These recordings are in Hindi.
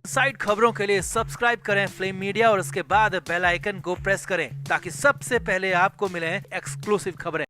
साइड खबरों के लिए सब्सक्राइब करें फ्लेम मीडिया और उसके बाद बेल आइकन को प्रेस करें ताकि सबसे पहले आपको मिले एक्सक्लूसिव खबरें।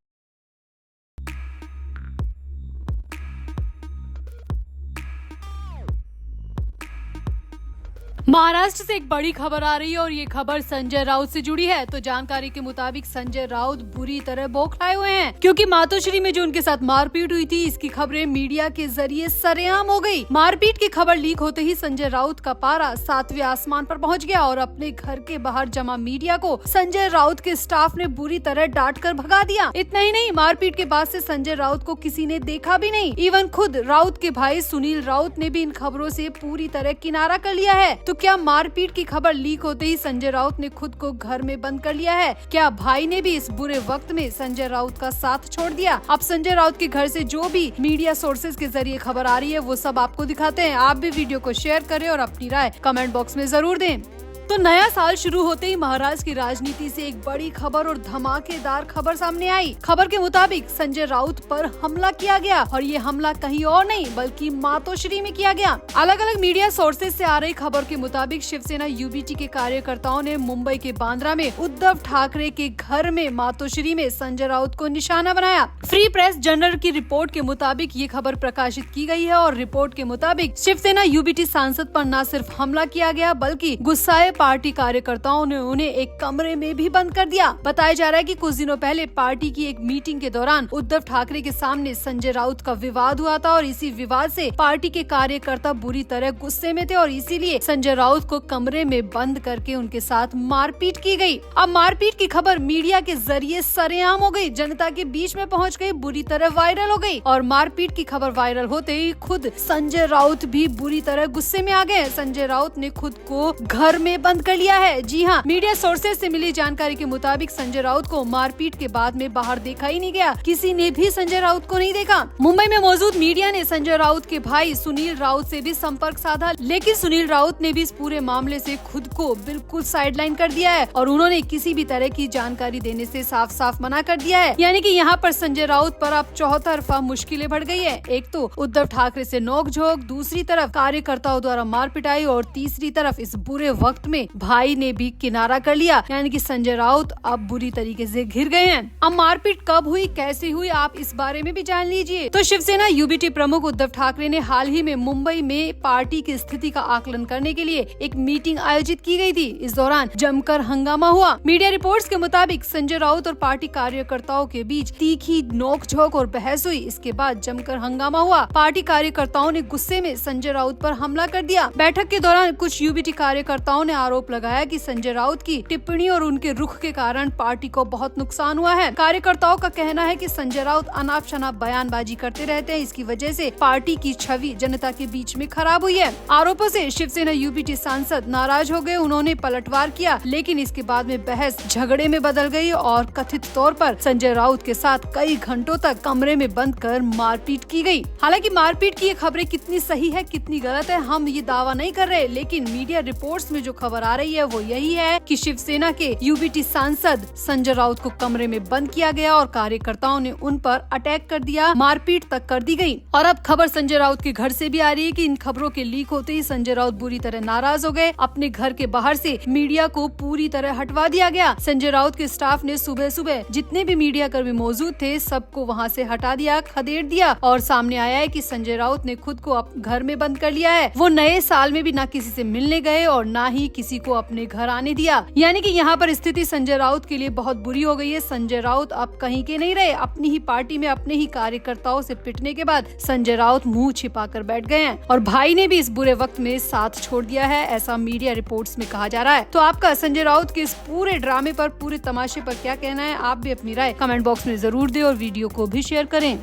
महाराष्ट्र से एक बड़ी खबर आ रही है और ये खबर संजय राउत से जुड़ी है। तो जानकारी के मुताबिक संजय राउत बुरी तरह बौखलाए हुए हैं क्योंकि मातोश्री में जो उनके साथ मारपीट हुई थी, इसकी खबरें मीडिया के जरिए सरेआम हो गई। मारपीट की खबर लीक होते ही संजय राउत का पारा 7वें आसमान पर पहुंच गया और अपने घर के बाहर जमा मीडिया को संजय राउत के स्टाफ ने बुरी तरह डांट कर भगा दिया। इतना ही नहीं, मारपीट के बाद से संजय राउत को किसी ने देखा भी नहीं। इवन खुद राउत के भाई सुनील राउत ने भी इन खबरों से पूरी तरह किनारा कर लिया है। तो क्या मारपीट की खबर लीक होते ही संजय राउत ने खुद को घर में बंद कर लिया है? क्या भाई ने भी इस बुरे वक्त में संजय राउत का साथ छोड़ दिया? अब संजय राउत के घर से जो भी मीडिया सोर्सेज के जरिए खबर आ रही है वो सब आपको दिखाते हैं। आप भी वीडियो को शेयर करें और अपनी राय कमेंट बॉक्स में जरूर दें। तो नया साल शुरू होते ही महाराष्ट्र की राजनीति से एक बड़ी खबर और धमाकेदार खबर सामने आई। खबर के मुताबिक संजय राउत पर हमला किया गया और ये हमला कहीं और नहीं बल्कि मातोश्री में किया गया। अलग अलग मीडिया सोर्सेज से आ रही खबर के मुताबिक शिवसेना यूबीटी के कार्यकर्ताओं ने मुंबई के बांद्रा में उद्धव ठाकरे के घर में मातोश्री में संजय राउत को निशाना बनाया। फ्री प्रेस जर्नल की रिपोर्ट के मुताबिक ये खबर प्रकाशित की गई है और रिपोर्ट के मुताबिक शिवसेना यूबीटी सांसद पर न सिर्फ हमला किया गया बल्कि गुस्साए पार्टी कार्यकर्ताओं ने उन्हें एक कमरे में भी बंद कर दिया। बताया जा रहा है कि कुछ दिनों पहले पार्टी की एक मीटिंग के दौरान उद्धव ठाकरे के सामने संजय राउत का विवाद हुआ था और इसी विवाद से पार्टी के कार्यकर्ता बुरी तरह गुस्से में थे और इसीलिए संजय राउत को कमरे में बंद करके उनके साथ मारपीट की गई। अब मारपीट की खबर मीडिया के जरिए सरेआम हो गई, जनता के बीच में पहुंच गई, बुरी तरह वायरल हो गई और मारपीट की खबर वायरल होते ही खुद संजय राउत भी बुरी तरह गुस्से में आ गए। संजय राउत ने खुद को घर में बंद कर लिया है। जी हाँ, मीडिया सोर्सेज से मिली जानकारी के मुताबिक संजय राउत को मारपीट के बाद में बाहर देखा ही नहीं गया। किसी ने भी संजय राउत को नहीं देखा। मुंबई में मौजूद मीडिया ने संजय राउत के भाई सुनील राउत से भी संपर्क साधा, लेकिन सुनील राउत ने भी इस पूरे मामले से खुद को बिल्कुल साइडलाइन कर दिया है और उन्होंने किसी भी तरह की जानकारी देने से साफ साफ मना कर दिया है। यानी कि यहाँ पर संजय राउत पर अब चौतरफा मुश्किलें बढ़ गई है। एक तो उद्धव ठाकरे से नोकझोंक, दूसरी तरफ कार्यकर्ताओं द्वारा मार पिटाई और तीसरी तरफ इस बुरे वक्त में भाई ने भी किनारा कर लिया। यानी कि संजय राउत अब बुरी तरीके से घिर गए हैं। अब मारपीट कब हुई, कैसे हुई, आप इस बारे में भी जान लीजिए। तो शिवसेना यूबीटी प्रमुख उद्धव ठाकरे ने हाल ही में मुंबई में पार्टी की स्थिति का आकलन करने के लिए एक मीटिंग आयोजित की गई थी। इस दौरान जमकर हंगामा हुआ। मीडिया रिपोर्ट्स के मुताबिक संजय राउत और पार्टी कार्यकर्ताओं के बीच तीखी नोकझोंक और बहस हुई। इसके बाद जमकर हंगामा हुआ। पार्टी कार्यकर्ताओं ने गुस्से में संजय राउत पर हमला कर दिया। बैठक के दौरान कुछ यूबीटी कार्यकर्ताओं ने आरोप लगाया कि संजय राउत की टिप्पणी और उनके रुख के कारण पार्टी को बहुत नुकसान हुआ है। कार्यकर्ताओं का कहना है कि संजय राउत अनाप शनाप बयानबाजी करते रहते हैं, इसकी वजह से पार्टी की छवि जनता के बीच में खराब हुई है। आरोपों से शिवसेना यूबीटी सांसद नाराज हो गए, उन्होंने पलटवार किया, लेकिन इसके बाद में बहस झगड़े में बदल गई और कथित तौर पर संजय राउत के साथ कई घंटों तक कमरे में बंद कर मारपीट की गई। हालांकि मारपीट की ये खबरें कितनी सही है कितनी गलत है हम ये दावा नहीं कर रहे, लेकिन मीडिया रिपोर्ट्स में जो खबर आ रही है वो यही है कि शिवसेना के यूबीटी सांसद संजय राउत को कमरे में बंद किया गया और कार्यकर्ताओं ने उन पर अटैक कर दिया, मारपीट तक कर दी गई। और अब खबर संजय राउत के घर से भी आ रही है कि इन खबरों के लीक होते ही संजय राउत बुरी तरह नाराज हो गए। अपने घर के बाहर से मीडिया को पूरी तरह हटवा दिया गया। संजय राउत के स्टाफ ने सुबह सुबह जितने भी मीडिया कर्मी मौजूद थे सबको वहाँ से हटा दिया, खदेड़ दिया और सामने आया है कि संजय राउत ने खुद को घर में बंद कर लिया है। वो नए साल में भी ना किसी से मिलने गए और ना ही किसी को अपने घर आने दिया। यानी कि यहाँ पर स्थिति संजय राउत के लिए बहुत बुरी हो गई है। संजय राउत अब कहीं के नहीं रहे। अपनी ही पार्टी में अपने ही कार्यकर्ताओं से पिटने के बाद संजय राउत मुंह छिपाकर बैठ गए हैं और भाई ने भी इस बुरे वक्त में साथ छोड़ दिया है, ऐसा मीडिया रिपोर्ट्स में कहा जा रहा है। तो आपका संजय राउत के इस पूरे ड्रामे पर, पूरे तमाशे पर क्या कहना है? आप भी अपनी राय कमेंट बॉक्स में जरूर दें और वीडियो को भी शेयर करें।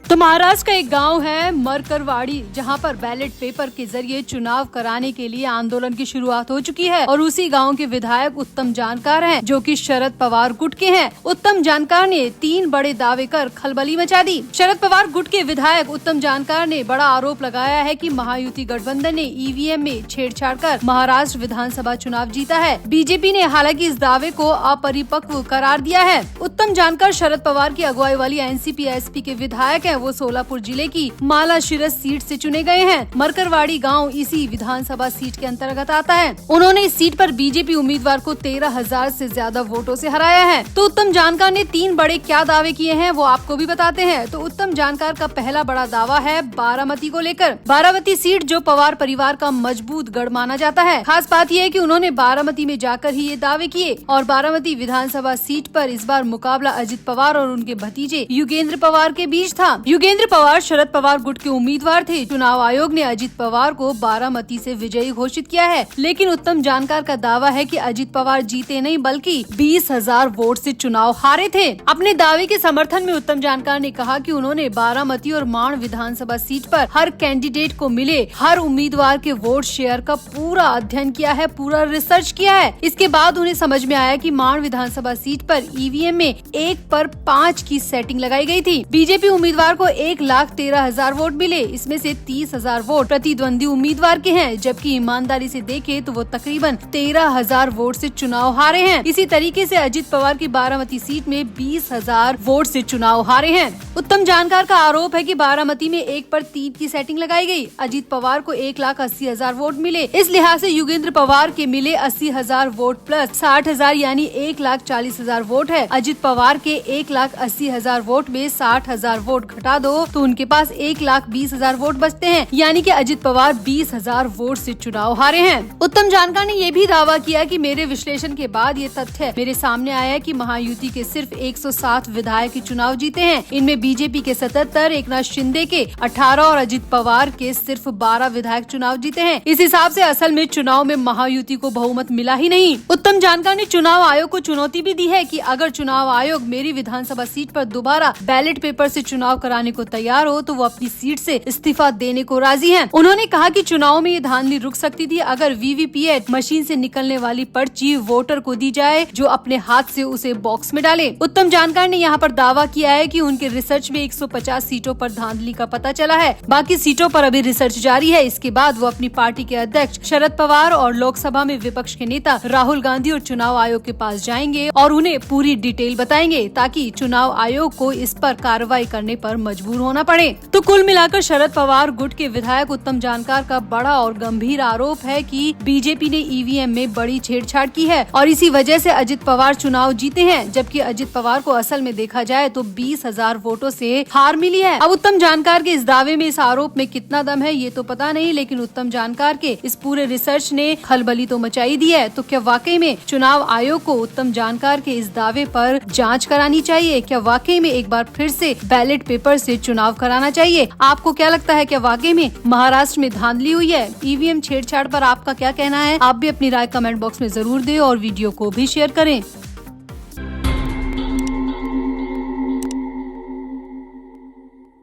तो महाराष्ट्र का एक गांव है मरकरवाड़ी, जहां पर बैलेट पेपर के जरिए चुनाव कराने के लिए आंदोलन की शुरुआत हो चुकी है और उसी गांव के विधायक उत्तम जानकर हैं, जो कि शरद पवार गुट के हैं। उत्तम जानकर ने 3 बड़े दावे कर खलबली मचा दी। शरद पवार गुट के विधायक उत्तम जानकर ने बड़ा आरोप लगाया है कि महायुति गठबंधन ने ईवीएम में छेड़छाड़ कर महाराष्ट्र विधानसभा चुनाव जीता है। बीजेपी ने हालांकि इस दावे को अपरिपक्व करार दिया है। उत्तम जानकर शरद पवार की अगुवाई वाली एनसीपी एसपी के विधायक हैं। वो सोलापुर जिले की मालाशिरस सीट से चुने गए हैं। मरकरवाड़ी गांव इसी विधानसभा सीट के अंतर्गत आता है। उन्होंने इस सीट पर बीजेपी उम्मीदवार को 13,000 से ज्यादा वोटों से हराया है। तो उत्तम जानकार ने 3 बड़े क्या दावे किए हैं वो आपको भी बताते हैं। तो उत्तम जानकार का पहला बड़ा दावा है बारामती को लेकर। बारामती सीट जो पवार परिवार का मजबूत गढ़ माना जाता है। खास बात यह है कि उन्होंने बारामती में जाकर ही ये दावे किए और बारामती विधानसभा सीट पर इस बार मुकाबला अजित पवार और उनके भतीजे युगेंद्र पवार के बीच था। युगेंद्र पवार शरद पवार गुट के उम्मीदवार थे। चुनाव आयोग ने अजित पवार को बारामती से विजयी घोषित किया है, लेकिन उत्तम जानकार का दावा है कि अजित पवार जीते नहीं बल्कि 20,000 वोट से चुनाव हारे थे। अपने दावे के समर्थन में उत्तम जानकार ने कहा कि उन्होंने बारामती और माण विधानसभा सीट पर हर कैंडिडेट को मिले हर उम्मीदवार के वोट शेयर का पूरा अध्ययन किया है, पूरा रिसर्च किया है। इसके बाद उन्हें समझ में आया कि माण विधानसभा सीट पर ईवीएम में 1 पर 5 की सेटिंग लगाई गई थी। बीजेपी उम्मीदवार को 1,13,000 वोट मिले, इसमें से 30,000 वोट प्रतिद्वंदी उम्मीदवार के हैं, जबकि ईमानदारी से देखे तो वो तकरीबन 13,000 वोट से चुनाव हारे हैं। इसी तरीके से अजित पवार की बारामती सीट में 20,000 वोट से चुनाव हारे हैं। उत्तम जानकार का आरोप है कि बारामती में 1 पर 3 की सेटिंग लगाई गई। अजित पवार को 1,80,000 वोट मिले। इस लिहाज से युगेंद्र पवार के मिले 80,000 वोट प्लस 60,000 यानी 1,40,000 वोट है। अजित पवार के 1,80,000 वोट में 60,000 वोट घटा दो तो उनके पास 1,20,000 वोट बचते हैं, यानी कि अजित पवार 20,000 वोट से चुनाव हारे हैं। उत्तम जानकार ने ये भी दावा किया कि मेरे विश्लेषण के बाद ये तथ्य मेरे सामने आया कि महायुति के सिर्फ 107 विधायक ही चुनाव जीते हैं। इनमें बीजेपी के 77, एकनाथ शिंदे के 18 और अजित पवार के सिर्फ 12 विधायक चुनाव जीते हैं। इस हिसाब से असल में चुनाव में महायुति को बहुमत मिला ही नहीं। उत्तम जानकार ने चुनाव आयोग को चुनौती भी दी है कि अगर चुनाव आयोग मेरी विधानसभा सीट पर दोबारा बैलेट पेपर से चुनाव कराने को तैयार हो तो वो अपनी सीट से इस्तीफा देने को राजी हैं। उन्होंने कहा कि चुनाव में ये धांधली रुक सकती थी अगर वीवीपीएट मशीन से निकलने वाली पर्ची वोटर को दी जाए जो अपने हाथ से उसे बॉक्स में डाले। उत्तम जानकार ने यहाँ पर दावा किया है कि उनके रिसर्च में 150 सीटों पर धांधली का पता चला है। बाकी सीटों पर अभी रिसर्च जारी है। इसके बाद वो अपनी पार्टी के अध्यक्ष शरद पवार और लोकसभा में विपक्ष के नेता राहुल गांधी और चुनाव आयोग के पास जाएंगे और उन्हें पूरी डिटेल बताएंगे ताकि चुनाव आयोग को इस पर कार्रवाई करने पर मजबूर होना पड़े। तो कुल मिलाकर शरद पवार गुट के विधायक उत्तम जानकार का बड़ा और गंभीर आरोप है कि बीजेपी ने ईवीएम में बड़ी छेड़छाड़ की है और इसी वजह से अजित पवार चुनाव जीते हैं, जबकि अजित पवार को असल में देखा जाए तो 20,000 वोटों से हार मिली है। अब उत्तम जानकार के इस दावे में, इस आरोप में कितना दम है ये तो पता नहीं, लेकिन उत्तम जानकार के इस पूरे रिसर्च ने खलबली तो मचाई दी है। तो क्या वाकई में चुनाव आयोग को उत्तम जानकार के इस दावे पर जांच करानी चाहिए? क्या वाकई में एक बार फिर से बैलेट पेपर से चुनाव कराना चाहिए? आपको क्या लगता है, क्या वाकई में महाराष्ट्र में धांधली हुई है? ईवीएम छेड़छाड़ पर आपका क्या कहना है? आप भी अपनी राय कमेंट बॉक्स में जरूर दें और वीडियो को भी शेयर करें।